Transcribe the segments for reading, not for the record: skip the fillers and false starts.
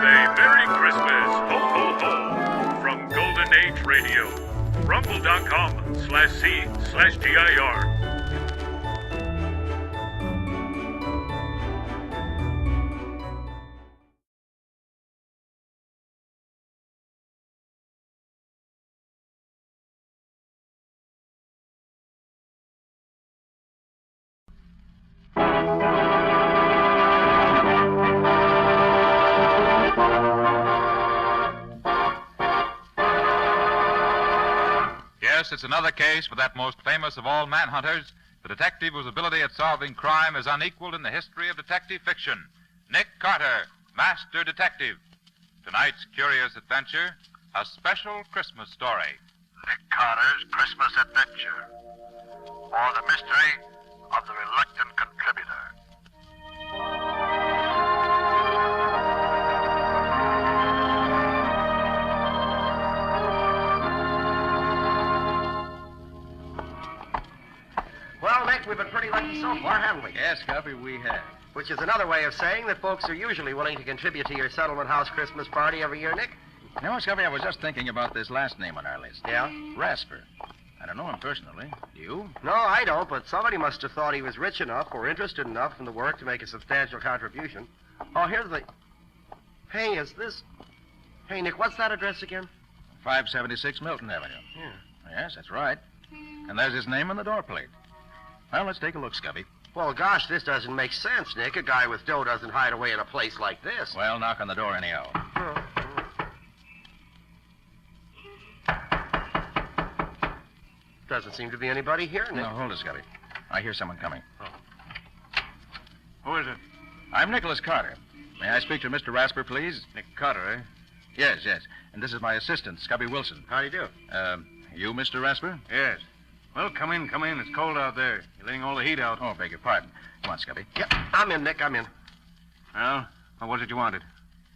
a Merry Christmas, ho ho ho, from Golden Age Radio, rumble.com/C/GIR. Yes, it's another case with that most famous of all manhunters, the detective whose ability at solving crime is unequaled in the history of detective fiction, Nick Carter, Master Detective. Tonight's curious adventure, a special Christmas story. Nick Carter's Christmas Adventure, or the mystery of the reluctant contributor. Well, Nick, we've been pretty lucky so far, haven't we? Yes, Guppy, we have. Which is another way of saying that folks are usually willing to contribute to your settlement house Christmas party every year, Nick. You know, Guppy, I was just thinking about this last name on our list. Yeah? Rasper. I don't know him personally. Do you? No, I don't, but somebody must have thought he was rich enough or interested enough in the work to make a substantial contribution. Oh, here's the... Hey, is this... Hey, Nick, what's that address again? 576 Milton Avenue. Yeah. Yes, that's right. And there's his name on the door plate. Well, let's take a look, Scubby. Well, gosh, this doesn't make sense, Nick. A guy with dough doesn't hide away in a place like this. Well, knock on the door anyhow. Doesn't seem to be anybody here, Nick. No, hold it, Scubby. I hear someone coming. Who is it? I'm Nicholas Carter. May I speak to Mr. Rasper, please? Nick Carter, eh? Yes, yes. And this is my assistant, Scubby Wilson. How do you do? You, Mr. Rasper? Yes. Well, come in. It's cold out there. You're letting all the heat out. Oh, beg your pardon. Come on, Scubby. Yeah, I'm in, Nick. I'm in. Well, what was it you wanted?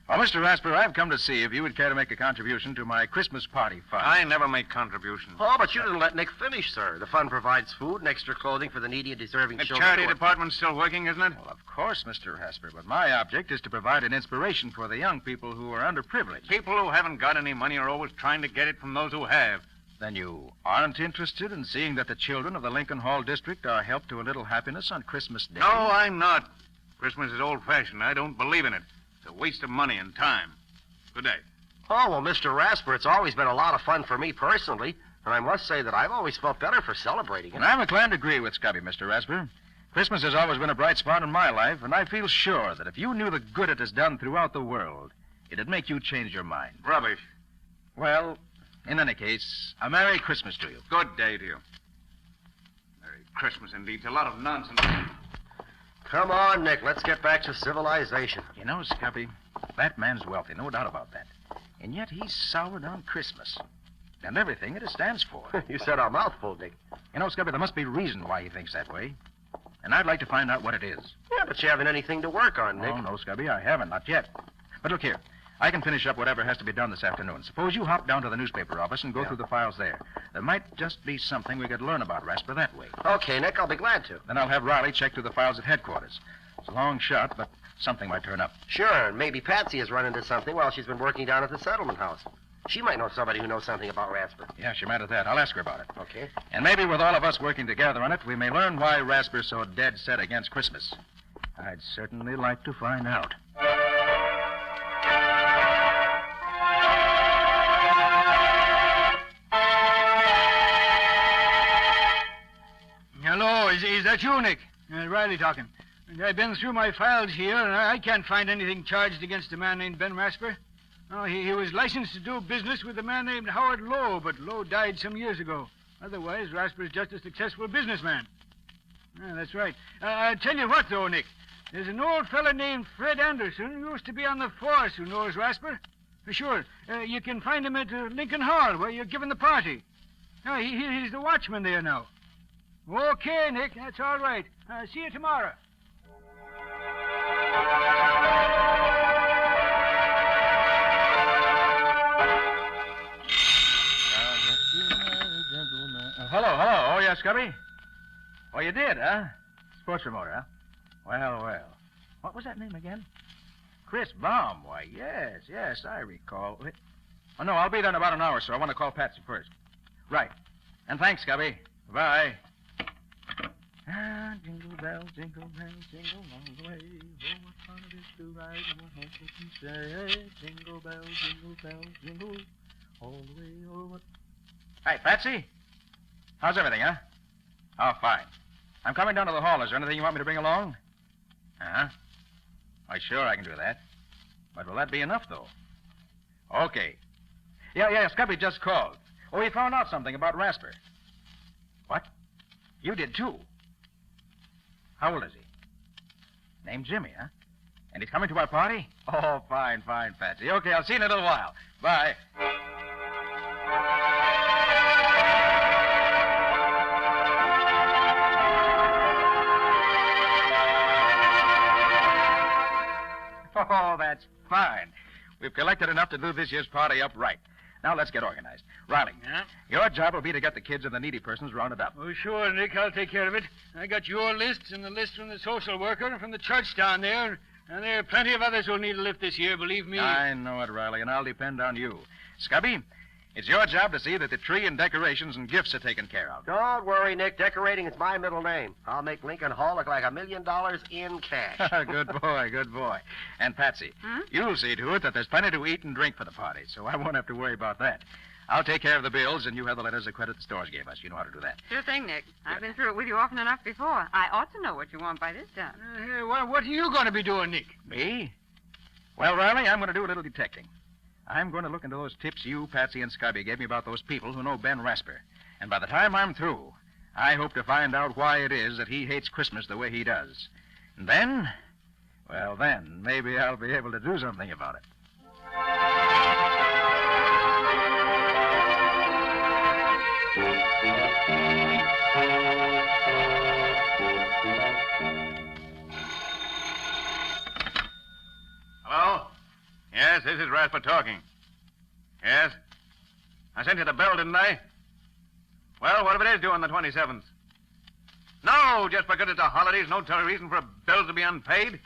Well, Mr. Rasper, I've come to see if you would care to make a contribution to my Christmas party fund. I never make contributions. Oh, but you didn't let Nick finish, sir. The fund provides food and extra clothing for the needy and deserving The children. charity department's still working, isn't it? Well, of course, Mr. Rasper, but my object is to provide an inspiration for the young people who are underprivileged. People who haven't got any money are always trying to get it from those who have. Then you aren't interested in seeing that the children of the Lincoln Hall district are helped to a little happiness on Christmas Day? No, I'm not. Christmas is old-fashioned. I don't believe in it. It's a waste of money and time. Good day. Oh, well, Mr. Rasper, it's always been a lot of fun for me personally, and I must say that I've always felt better for celebrating it. And I'm inclined to agree with Scubby, Mr. Rasper. Christmas has always been a bright spot in my life, and I feel sure that if you knew the good it has done throughout the world, it'd make you change your mind. Rubbish. Well, in any case, a Merry Christmas to you. Good day to you. Merry Christmas, indeed. It's a lot of nonsense. Come on, Nick. Let's get back to civilization. You know, Scubby, that man's wealthy, no doubt about that. And yet he's soured on Christmas and everything it stands for. You said a mouthful, Nick. You know, Scubby, there must be a reason why he thinks that way. And I'd like to find out what it is. Yeah, but you haven't anything to work on, Nick. Oh, no, Scubby, I haven't, not yet. But look here. I can finish up whatever has to be done this afternoon. Suppose you hop down to the newspaper office and go through the files there. There might just be something we could learn about Rasper that way. Okay, Nick, I'll be glad to. Then I'll have Riley check through the files at headquarters. It's a long shot, but something might turn up. Sure, and maybe Patsy has run into something while she's been working down at the settlement house. She might know somebody who knows something about Rasper. Yeah, she might have that. I'll ask her about it. Okay. And maybe with all of us working together on it, we may learn why Rasper's so dead set against Christmas. I'd certainly like to find out. Hello, is that you, Nick? Riley talking. I've been through my files here, and I can't find anything charged against a man named Ben Rasper. Oh, he was licensed to do business with a man named Howard Lowe, but Lowe died some years ago. Otherwise, Rasper's just a successful businessman. Yeah, that's right. I'll tell you what, though, Nick. There's an old fellow named Fred Anderson who used to be on the force who knows Rasper. Sure, you can find him at Lincoln Hall, where you're giving the party. No, he's the watchman there now. Okay, Nick, that's all right. See you tomorrow. Hello. Oh, yes, Scubby? Oh, you did, huh? Sports remoter, huh? Well. What was that name again? Chris Baum. Why, yes, I recall. Wait. Oh, no, I'll be there in about an hour, so I want to call Patsy first. Right. And thanks, Scubby. Bye. Ah, jingle bells, jingle all the way. Oh, what fun it is to ride in one horse open sleigh. Jingle bells, jingle all the way. Oh, what... Hey, Patsy. How's everything, huh? Oh, fine. I'm coming down to the hall. Is there anything you want me to bring along? Uh-huh. Why, sure, I can do that. But will that be enough, though? Okay. Yeah, Scubby just called. Oh, he found out something about Rasper. What? You did, too? How old is he? Named Jimmy, huh? And he's coming to our party? Oh, fine, Patsy. Okay, I'll see you in a little while. Bye. Oh, that's fine. We've collected enough to do this year's party up right. Now let's get organized. Riley, Yeah? your job will be to get the kids and the needy persons rounded up. Oh, sure, Nick. I'll take care of it. I got your lists and the list from the social worker and from the church down there. And there are plenty of others who'll need a lift this year, believe me. I know it, Riley, and I'll depend on you. Scubby, it's your job to see that the tree and decorations and gifts are taken care of. Don't worry, Nick. Decorating is my middle name. I'll make Lincoln Hall look like $1 million in cash. Good boy. And Patsy, you'll see to it that there's plenty to eat and drink for the party, so I won't have to worry about that. I'll take care of the bills, and you have the letters of credit the stores gave us. You know how to do that. Sure thing, Nick. I've been through it with you often enough before. I ought to know what you want by this time. What are you going to be doing, Nick? Me? Well, Riley, I'm going to do a little detecting. I'm going to look into those tips you, Patsy, and Scubby gave me about those people who know Ben Rasper. And by the time I'm through, I hope to find out why it is that he hates Christmas the way he does. And then, well, then, maybe I'll be able to do something about it. Hello? Yes, this is Rasper talking. Yes? I sent you the bill, didn't I? Well, what if it is due on the 27th? No, just because it's a holiday is no reason for a bill to be unpaid.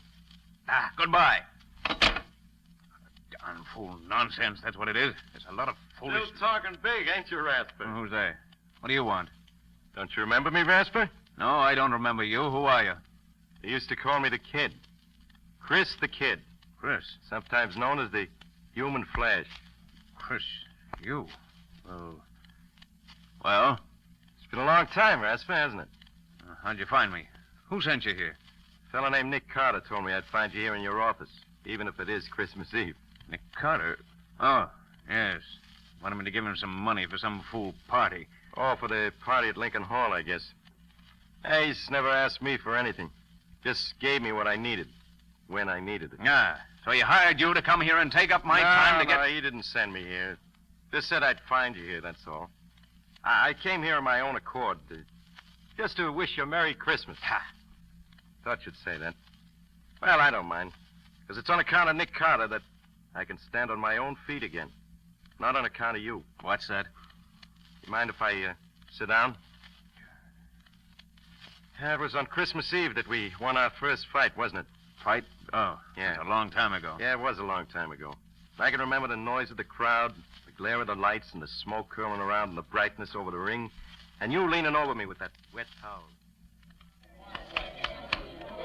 Goodbye. Darn fool nonsense, that's what it is. There's a lot of foolish... Still talking big, ain't you, Rasper? Who's that? What do you want? Don't you remember me, Rasper? No, I don't remember you. Who are you? They used to call me the Kid. Chris the Kid. Chris. Sometimes known as the Human Flash. Chris, you. Oh. Well? It's been a long time, Rasper, hasn't it? How'd you find me? Who sent you here? A fellow named Nick Carter told me I'd find you here in your office, even if it is Christmas Eve. Nick Carter? Oh, yes. Wanted me to give him some money for some fool party. Oh, for the party at Lincoln Hall, I guess. Hey, he's never asked me for anything. Just gave me what I needed, when I needed it. So he hired you to come here and take up my time to get... No, he didn't send me here. Just said I'd find you here, that's all. I came here of my own accord, just to wish you a Merry Christmas. Thought you'd say that. Well, I don't mind, because it's on account of Nick Carter that I can stand on my own feet again. Not on account of you. What's that? You mind if I sit down? It was on Christmas Eve that we won our first fight, wasn't it? Fight? Oh, Yeah. that's a long time ago. Yeah, it was a long time ago. I can remember the noise of the crowd, the glare of the lights, and the smoke curling around, and the brightness over the ring, and you leaning over me with that wet towel.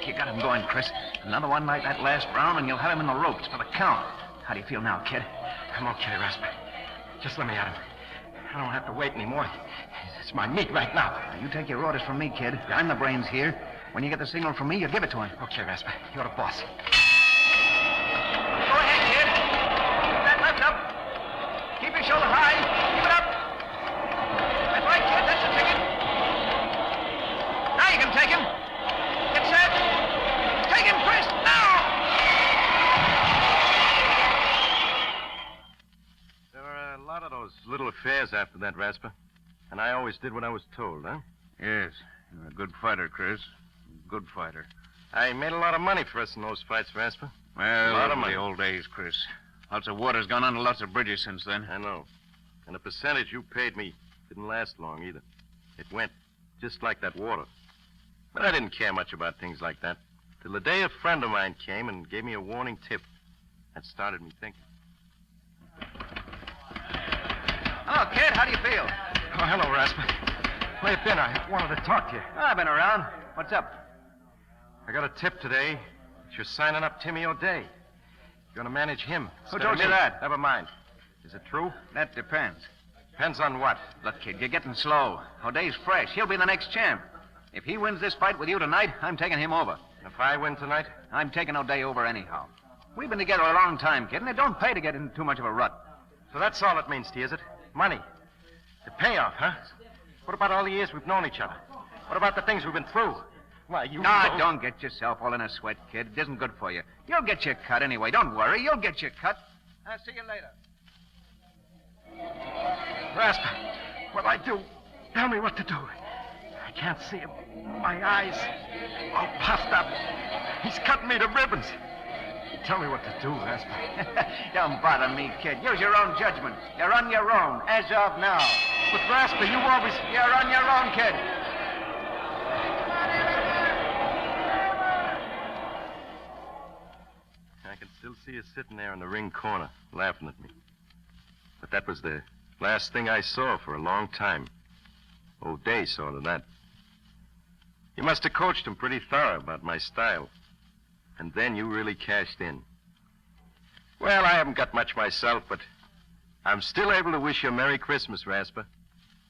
You got him going, Chris. Another one like that last round, and you'll have him in the ropes for the count. How do you feel now, kid? I'm okay, Rasper. Just let me at him. I don't have to wait anymore. It's my meat right now. Now, you take your orders from me, kid. I'm the brains here. When you get the signal from me, you give it to him. Okay, Rasper. You're the boss. Go ahead, kid. Keep that left up. Keep your shoulder high. Keep it up. That's right, kid. That's the ticket. Now you can take him. Get set. Take him, Chris. Now! There were a lot of those little affairs after that, Rasper. And I always did what I was told, huh? Yes. You're a good fighter, Chris. Good fighter. I made a lot of money for us in those fights, Rasper. Well, A lot of money. the old days, Chris. Lots of water's gone under lots of bridges since then. I know. And the percentage you paid me didn't last long either. It went just like that water. But I didn't care much about things like that. Till the day a friend of mine came and gave me a warning tip. That started me thinking. Hello, kid. How do you feel? Oh, hello, Rasper. Where you been? I wanted to talk to you. I've been around. What's up? I got a tip today. You're signing up Timmy O'Day. You're going to manage him. Who instead told of you me. that? Never mind. Is it true? That depends. Depends on what. Look, kid, you're getting slow. O'Day's fresh. He'll be the next champ. If he wins this fight with you tonight, I'm taking him over. If I win tonight? I'm taking O'Day over anyhow. We've been together a long time, kid, and it don't pay to get in too much of a rut. So that's all it means to you, is it? Money. The payoff, huh? What about all the years we've known each other? What about the things we've been through? Why, you No, don't get yourself all in a sweat, kid. It isn't good for you. You'll get your cut anyway. Don't worry. You'll get your cut. I'll see you later. Rasper, what'll I do? Tell me what to do. I can't see him. My eyes all puffed up. He's cutting me to ribbons. Tell me what to do, Rasper. Don't bother me, kid. Use your own judgment. You're on your own, as of now. But Rasper, you always... You're on your own, kid. I can still see you sitting there in the ring corner, laughing at me. But that was the last thing I saw for a long time. O'Day saw to that. You must have coached him pretty thorough about my style. And then you really cashed in. Well, I haven't got much myself, but I'm still able to wish you a Merry Christmas, Rasper.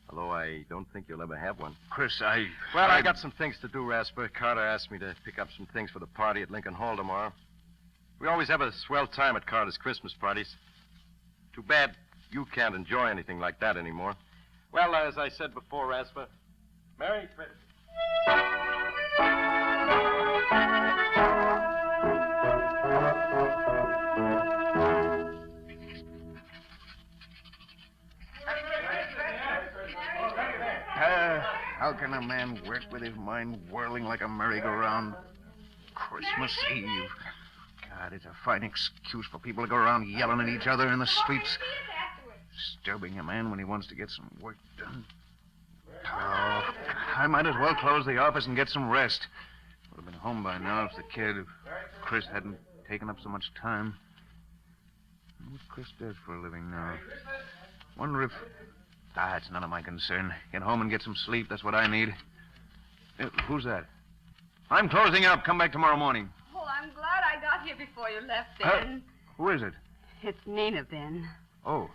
Although I don't think you'll ever have one. Chris, I got some things to do, Rasper. Carter asked me to pick up some things for the party at Lincoln Hall tomorrow. We always have a swell time at Carter's Christmas parties. Too bad you can't enjoy anything like that anymore. Well, as I said before, Rasper, Merry Christmas. How can a man work with his mind whirling like a merry-go-round? Christmas Eve. God, it's a fine excuse for people to go around yelling at each other in the streets. Disturbing a man when he wants to get some work done. Oh, I might as well close the office and get some rest. Would have been home by now if the kid, if Chris hadn't taken up so much time. What Chris does for a living now. Wonder if... it's none of my concern. Get home and get some sleep. That's what I need. Who's that? I'm closing up. Come back tomorrow morning. Oh, I'm glad I got here before you left, Ben. Who is it? It's Nina, Ben. Oh,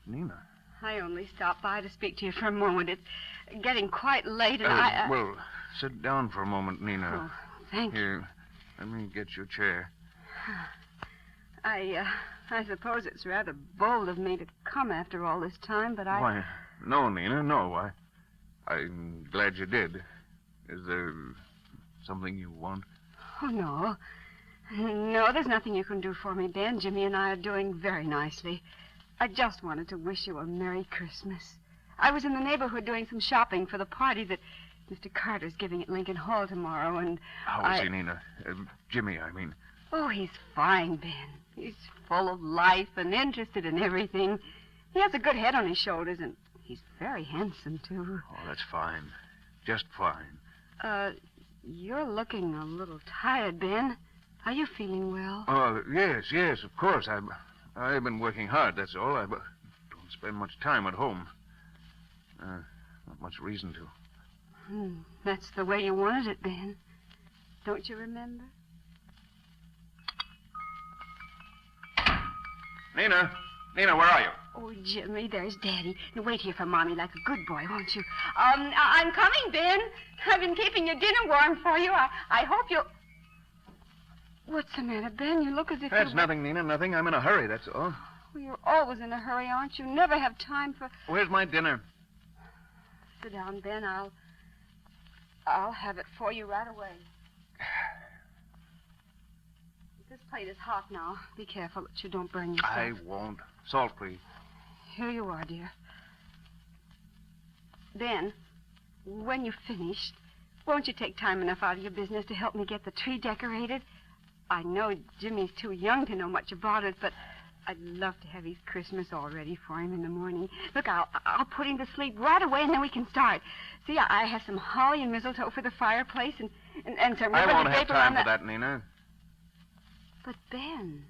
Nina. I only stopped by to speak to you for a moment. It's getting quite late, and Well, sit down for a moment, Nina. Oh, thank you. Here, let me get your chair. I suppose it's rather bold of me to come after all this time, but Why, no, Nina, no. I'm glad you did. Is there something you want? Oh, no. No, there's nothing you can do for me, Ben. Jimmy and I are doing very nicely. I just wanted to wish you a Merry Christmas. I was in the neighborhood doing some shopping for the party that Mr. Carter's giving at Lincoln Hall tomorrow, and How is he, Nina? Jimmy, I mean. Oh, he's fine, Ben. He's full of life and interested in everything. He has a good head on his shoulders, and he's very handsome, too. Oh, that's fine. Just fine. You're looking a little tired, Ben. Are you feeling well? Oh, yes, of course. I've been working hard, that's all. I don't spend much time at home. Not much reason to. That's the way you wanted it, Ben. Don't you remember? Nina, where are you? Oh, Jimmy, there's Daddy. Now, wait here for Mommy like a good boy, won't you? I'm coming, Ben. I've been keeping your dinner warm for you. I hope you'll... What's the matter, Ben? You look as if That's nothing, Nina, nothing. I'm in a hurry, that's all. Well, you're always in a hurry, aren't you? Never have time for... Where's my dinner? Sit down, Ben. I'll have it for you right away. This plate is hot now. Be careful that you don't burn yourself. I won't. Salt, please. Here you are, dear. Ben, when you've finished, won't you take time enough out of your business to help me get the tree decorated? I know Jimmy's too young to know much about it, but I'd love to have his Christmas all ready for him in the morning. Look, I'll put him to sleep right away, and then we can start. See, I have some holly and mistletoe for the fireplace, and some ribbon I won't and have paper time on for that, Nina. But, Ben,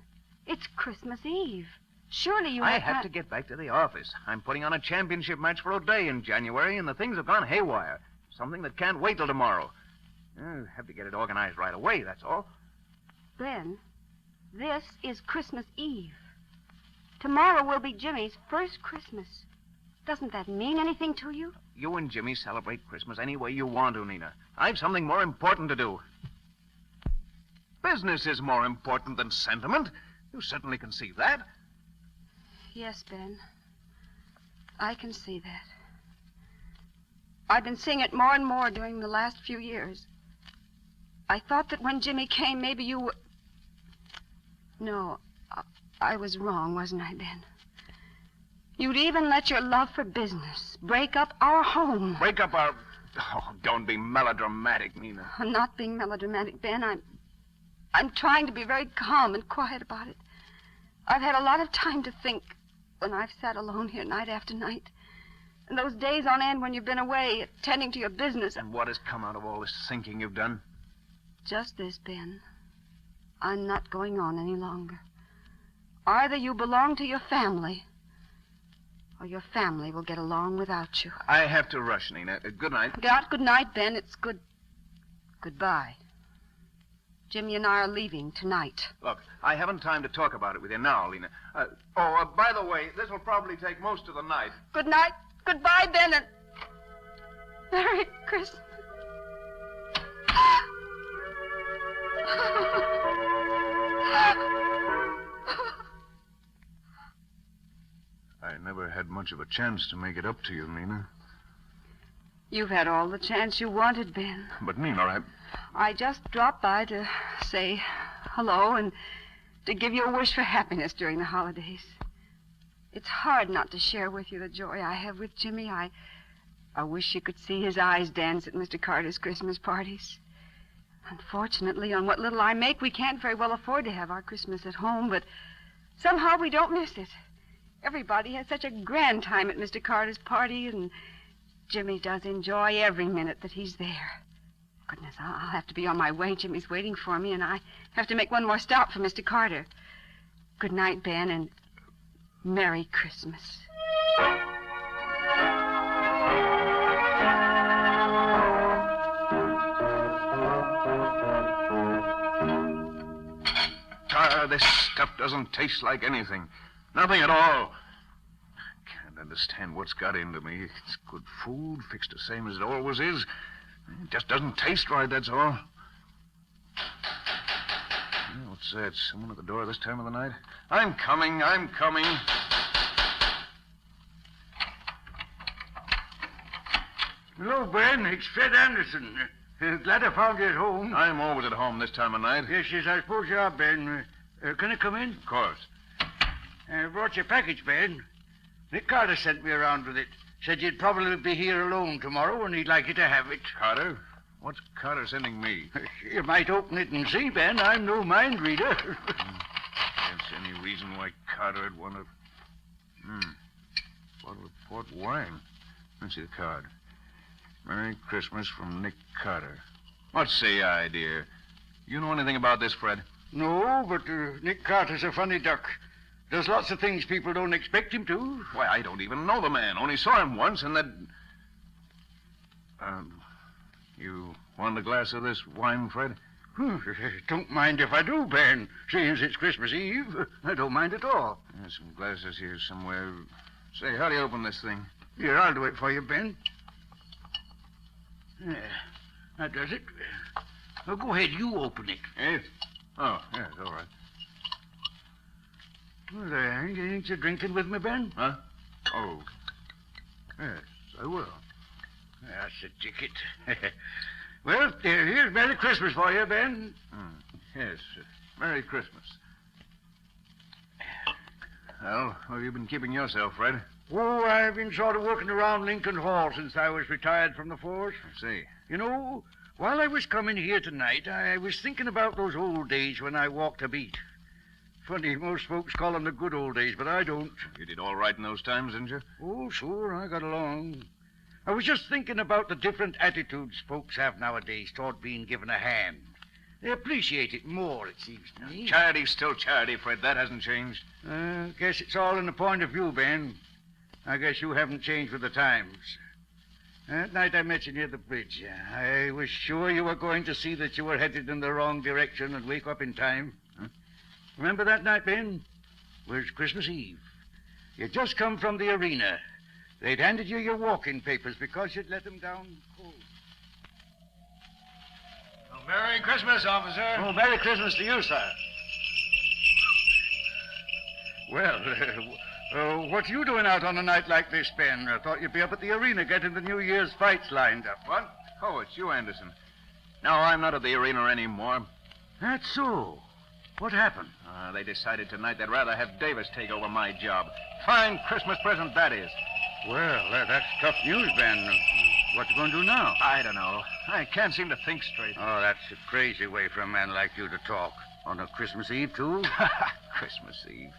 It's Christmas Eve. Surely you I have have not... to get back to the office. I'm putting on a championship match for O'Day in January, and the things have gone haywire. Something that can't wait till tomorrow. I have to get it organized right away, that's all. Ben, this is Christmas Eve. Tomorrow will be Jimmy's first Christmas. Doesn't that mean anything to you? You and Jimmy celebrate Christmas any way you want to, Nina. I've something more important to do. Business is more important than sentiment. You certainly can see that. Yes, Ben. I can see that. I've been seeing it more and more during the last few years. I thought that when Jimmy came, maybe you were... No, I was wrong, wasn't I, Ben? You'd even let your love for business break up our home. Break up our... Oh, don't be melodramatic, Nina. I'm not being melodramatic, Ben. I'm trying to be very calm and quiet about it. I've had a lot of time to think when I've sat alone here night after night. And those days on end when you've been away, attending to your business. And what has come out of all this thinking you've done? Just this, Ben. I'm not going on any longer. Either you belong to your family, or your family will get along without you. I have to rush, Nina. Good night. Good night, Ben. It's goodbye. Jimmy and I are leaving tonight. Look, I haven't time to talk about it with you now, Lena. By the way, this will probably take most of the night. Good night. Goodbye, Ben, and Merry Christmas. I never had much of a chance to make it up to you, Nina. You've had all the chance you wanted, Ben. But, Nina, I just dropped by to say hello and to give you a wish for happiness during the holidays. It's hard not to share with you the joy I have with Jimmy. I wish you could see his eyes dance at Mr. Carter's Christmas parties. Unfortunately, on what little I make, we can't very well afford to have our Christmas at home, but somehow we don't miss it. Everybody has such a grand time at Mr. Carter's party, and Jimmy does enjoy every minute that he's there. Goodness, I'll have to be on my way. Jimmy's waiting for me, and I have to make one more stop for Mr. Carter. Good night, Ben, and Merry Christmas. This stuff doesn't taste like anything. Nothing at all. I can't understand what's got into me. It's good food, fixed the same as it always is. It just doesn't taste right, that's all. What's that? Someone at the door this time of the night? I'm coming. Hello, Ben. It's Fred Anderson. Glad I found you at home. I'm always at home this time of night. Yes, I suppose you are, Ben. Can I come in? Of course. I brought your package, Ben. Nick Carter sent me around with it. Said you'd probably be here alone tomorrow, and he'd like you to have it. Carter? What's Carter sending me? You might open it and see, Ben. I'm no mind reader. Can't see any reason why Carter would want to... Bottle of port wine. Let's see the card. Merry Christmas from Nick Carter. What's the idea? You know anything about this, Fred? No, but Nick Carter's a funny duck. Does lots of things people don't expect him to. Why, I don't even know the man. Only saw him once, and that... You want a glass of this wine, Fred? Don't mind if I do, Ben. Seeing as it's Christmas Eve, I don't mind at all. There's some glasses here somewhere. Say, how do you open this thing? Here, I'll do it for you, Ben. Yeah, that does it. Well, go ahead, you open it. Eh? Oh, yes, all right. Well, ain't you drinking with me, Ben? Huh? Oh. Yes, I will. That's the ticket. Well, here's Merry Christmas for you, Ben. Yes, Merry Christmas. Well, how have you been keeping yourself, Fred? Oh, I've been sort of working around Lincoln Hall since I was retired from the force. I see. You know, while I was coming here tonight, I was thinking about those old days when I walked a beat. Funny, most folks call them the good old days, but I don't. You did all right in those times, didn't you? Oh, sure, I got along. I was just thinking about the different attitudes folks have nowadays toward being given a hand. they appreciate it more, it seems to me. Charity's still charity, Fred. That hasn't changed. Guess it's all in the point of view, Ben. I guess you haven't changed with the times. That night I met you near the bridge. I was sure you were going to see that you were headed in the wrong direction and wake up in time. Remember that night, Ben? It was Christmas Eve. You'd just come from the arena. They'd handed you your walking papers because you'd let them down cold. Well, Merry Christmas, officer. Oh, Merry Christmas to you, sir. Well, what are you doing out on a night like this, Ben? I thought you'd be up at the arena getting the New Year's fights lined up. What? Oh, it's you, Anderson. No, I'm not at the arena anymore. That's so. What happened? They decided tonight they'd rather have Davis take over my job. Fine Christmas present that is. Well, that's tough news, Ben. What you going to do now? I don't know. I can't seem to think straight. Oh, that's a crazy way for a man like you to talk. On a Christmas Eve, too? Christmas Eve.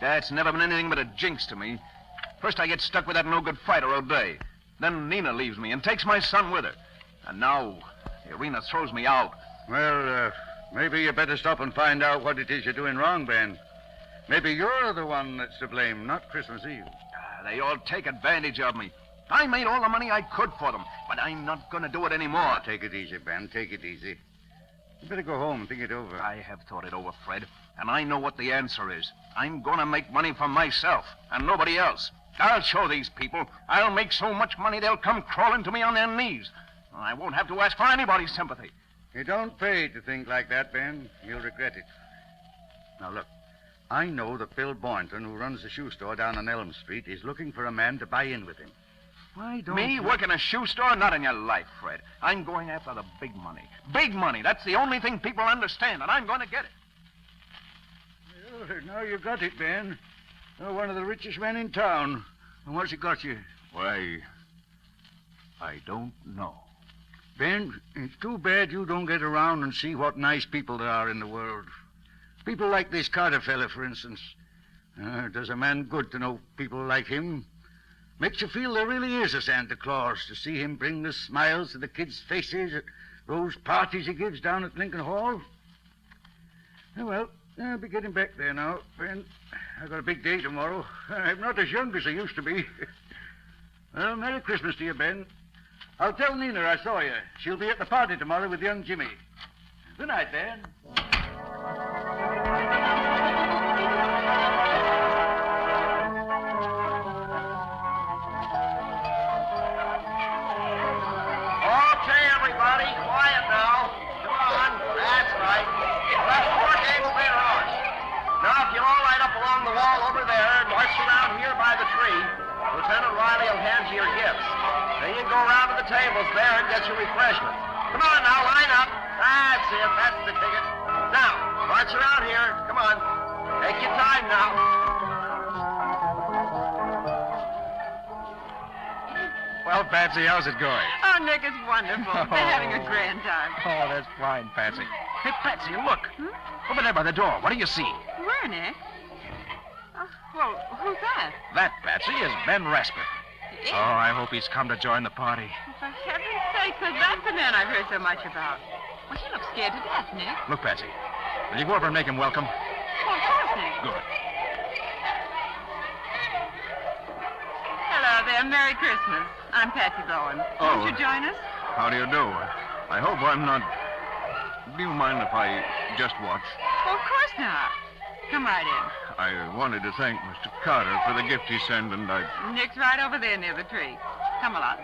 That's never been anything but a jinx to me. First I get stuck with that no-good fighter all day. Then Nina leaves me and takes my son with her. And now the arena throws me out. Well, maybe you better stop and find out what it is you're doing wrong, Ben. Maybe you're the one that's to blame, not Christmas Eve. They all take advantage of me. I made all the money I could for them, but I'm not going to do it anymore. Take it easy, Ben. Take it easy. You better go home and think it over. I have thought it over, Fred, and I know what the answer is. I'm going to make money for myself and nobody else. I'll show these people. I'll make so much money they'll come crawling to me on their knees. I won't have to ask for anybody's sympathy. You don't pay to think like that, Ben. You'll regret it. Now, look. I know that Bill Boynton, who runs the shoe store down on Elm Street, is looking for a man to buy in with him. Why don't Me you... work in a shoe store? Not in your life, Fred. I'm going after the big money. Big money. That's the only thing people understand, and I'm going to get it. Well, now you got it, Ben. You're one of the richest men in town. And what's it got you? Why, I don't know. Ben, it's too bad you don't get around and see what nice people there are in the world. People like this Carter fella, for instance. Does a man good to know people like him. Makes you feel there really is a Santa Claus, to see him bring the smiles to the kids' faces at those parties he gives down at Lincoln Hall. Well, I'll be getting back there now, Ben. I've got a big day tomorrow. I'm not as young as I used to be. Well, Merry Christmas to you, Ben. I'll tell Nina I saw you. She'll be at the party tomorrow with young Jimmy. Good night, Ben. Okay, everybody, quiet now. Come on. That's right. We'll have 4 games later on. Now, if you'll all line up along the wall over there and march around here by the tree, Lieutenant Riley will hand you your gifts. Then you go around to the tables there and get your refreshments. Come on now, line up. That's it. That's the ticket. Now, march around here. Come on. Take your time now. Well, Patsy, how's it going? Oh, Nick, it's wonderful. They're having a grand time. Oh, that's fine, Patsy. Hey, Patsy, look. Over there by the door. What do you see? Where, Nick? Well, who's that? That, Patsy, is Ben Rasper. It is? Oh, I hope he's come to join the party. For heaven's sake, that's the man I've heard so much about. Well, he looks scared to death, Nick. Look, Patsy, will you go over and make him welcome? Oh, of course, Nick. Good. Hello there. Merry Christmas. I'm Patsy Bowen. Oh. Won't you join us? How do you do? I hope I'm not... Do you mind if I just watch? Oh, of course not. Come right in. I wanted to thank Mr. Carter for the gift he sent, and Nick's right over there near the tree. Come along.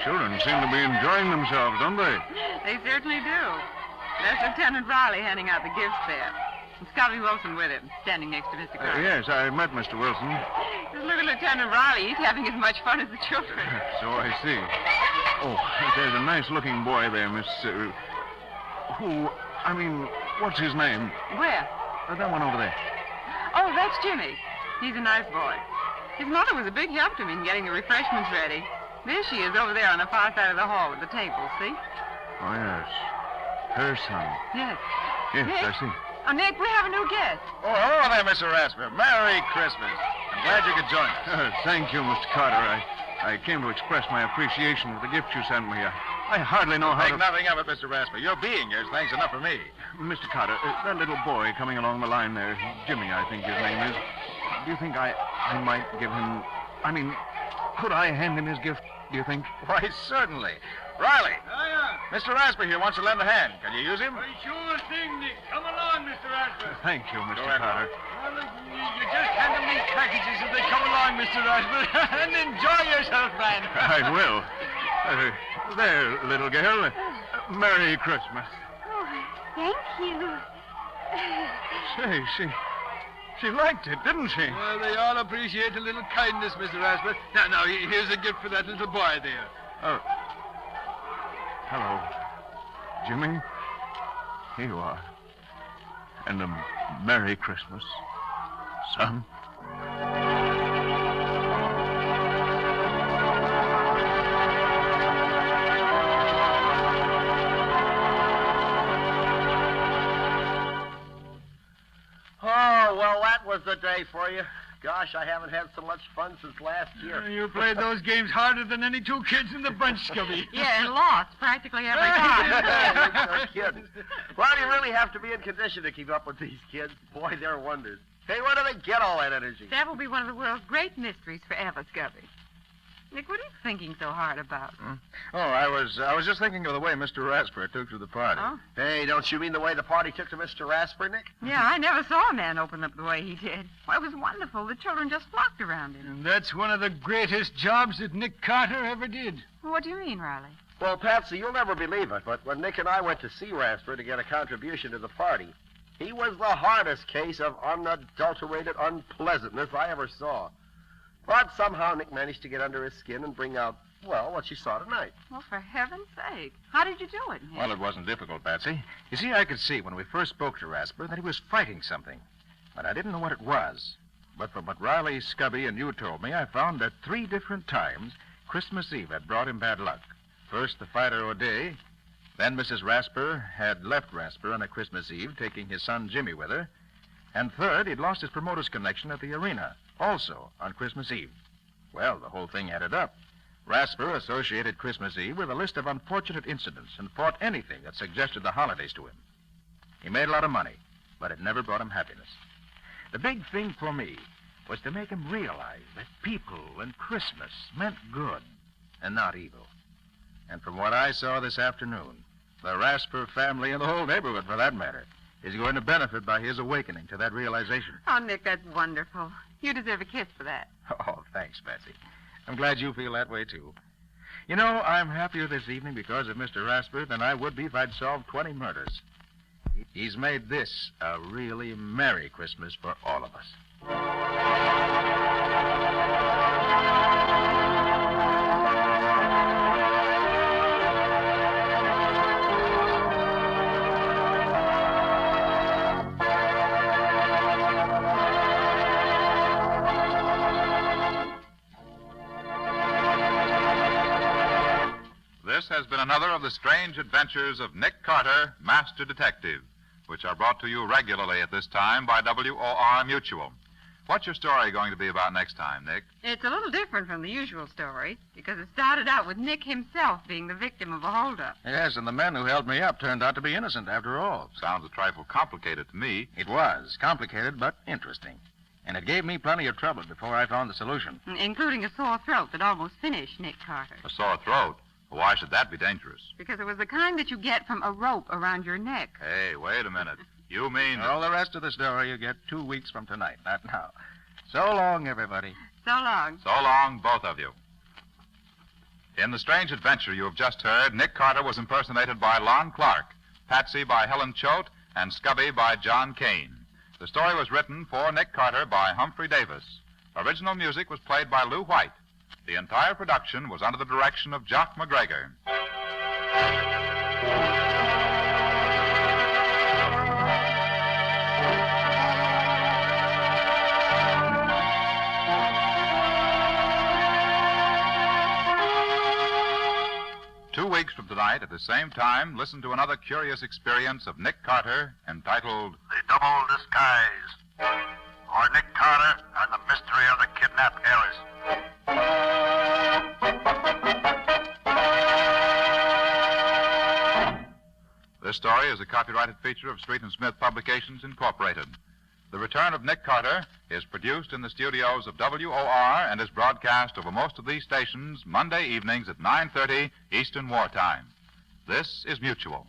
Children seem to be enjoying themselves, don't they? They certainly do. There's Lieutenant Riley handing out the gifts there. And Scotty Wilson with him, standing next to Mr. Carter. Yes, I met Mr. Wilson. Just look at Lieutenant Riley. He's having as much fun as the children. So I see. Oh, there's a nice-looking boy there, Miss... what's his name? Where? That one over there. Oh, that's Jimmy. He's a nice boy. His mother was a big help to me in getting the refreshments ready. There she is over there on the far side of the hall with the table, see? Oh, yes. Her son. Yes. Yes, Nick? I see. Oh, Nick, we have a new guest. Oh, hello there, Mr. Rasper. Merry Christmas. I'm glad you could join us. Thank you, Mr. Carter. I came to express my appreciation for the gift you sent me. I hardly know how Make to... nothing of it, Mr. Rasper. Your being here's thanks enough for me. Mr. Carter, that little boy coming along the line there, Jimmy, I think his name is. Do you think I might give him... I mean, could I hand him his gift, do you think? Why, certainly. Riley, Hiya. Mr. Rasper here wants to lend a hand. Can you use him? Why, sure thing, Nick. Come along, Mr. Rasper. Thank you, Mr. Go ahead. Carter. Well, you just hand them these packages as they come along, Mr. Rasper, and enjoy yourself, man. I will. There, little girl. Merry Christmas. Oh, thank you. Say, she liked it, didn't she? Well, they all appreciate a little kindness, Mr. Rasper. Now, here's a gift for that little boy there. Oh. Hello, Jimmy. Here you are. And a Merry Christmas, son. Oh, well, that was the day for you. Gosh, I haven't had so much fun since last year. You played those games harder than any two kids in the bunch, Scubby. Yeah, and lost practically every time. You're kidding. Well, you really have to be in condition to keep up with these kids. Boy, they're wonders. Hey, where do they get all that energy? That will be one of the world's great mysteries forever, Scubby. Nick, what are you thinking so hard about? Oh, I was just thinking of the way Mr. Rasper took to the party. Oh? Hey, don't you mean the way the party took to Mr. Rasper, Nick? Yeah, I never saw a man open up the way he did. Why, it was wonderful. The children just flocked around him. And that's one of the greatest jobs that Nick Carter ever did. What do you mean, Riley? Well, Patsy, you'll never believe it, but when Nick and I went to see Rasper to get a contribution to the party, he was the hardest case of unadulterated unpleasantness I ever saw. But somehow Nick managed to get under his skin and bring out, well, what you saw tonight. Well, for heaven's sake. How did you do it, Nick? Well, it wasn't difficult, Patsy. You see, I could see when we first spoke to Rasper that he was fighting something. But I didn't know what it was. But from what Riley, Scubby, and you told me, I found that 3 different times Christmas Eve had brought him bad luck. First, the Fighter O'Day. Then Mrs. Rasper had left Rasper on a Christmas Eve, taking his son Jimmy with her. And third, he'd lost his promoter's connection at the arena, also on Christmas Eve. Well, the whole thing added up. Rasper associated Christmas Eve with a list of unfortunate incidents and fought anything that suggested the holidays to him. He made a lot of money, but it never brought him happiness. The big thing for me was to make him realize that people and Christmas meant good and not evil. And from what I saw this afternoon, the Rasper family and the whole neighborhood, for that matter, is going to benefit by his awakening to that realization. Oh, Nick, that's wonderful. You deserve a kiss for that. Oh, thanks, Patsy. I'm glad you feel that way, too. You know, I'm happier this evening because of Mr. Rasper than I would be if I'd solved 20 murders. He's made this a really Merry Christmas for all of us. This has been another of the strange adventures of Nick Carter, Master Detective, which are brought to you regularly at this time by WOR Mutual. What's your story going to be about next time, Nick? It's a little different from the usual story because it started out with Nick himself being the victim of a holdup. Yes, and the man who held me up turned out to be innocent after all. Sounds a trifle complicated to me. It was complicated but interesting. And it gave me plenty of trouble before I found the solution. Including a sore throat that almost finished Nick Carter. A sore throat? Why should that be dangerous? Because it was the kind that you get from a rope around your neck. Hey, wait a minute. You mean... All the rest of the story you get 2 weeks from tonight, not now. So long, everybody. So long. So long, both of you. In the strange adventure you have just heard, Nick Carter was impersonated by Lon Clark, Patsy by Helen Choate, and Scubby by John Kane. The story was written for Nick Carter by Humphrey Davis. Original music was played by Lou White. The entire production was under the direction of Jock McGregor. Two weeks from tonight, at the same time, listen to another curious experience of Nick Carter entitled The Double Disguise, or Nick Carter and the Mystery of the Kidnapped Heiress. This story is a copyrighted feature of Street and Smith Publications, Incorporated. The Return of Nick Carter is produced in the studios of WOR and is broadcast over most of these stations Monday evenings at 9:30 Eastern Wartime. This is Mutual.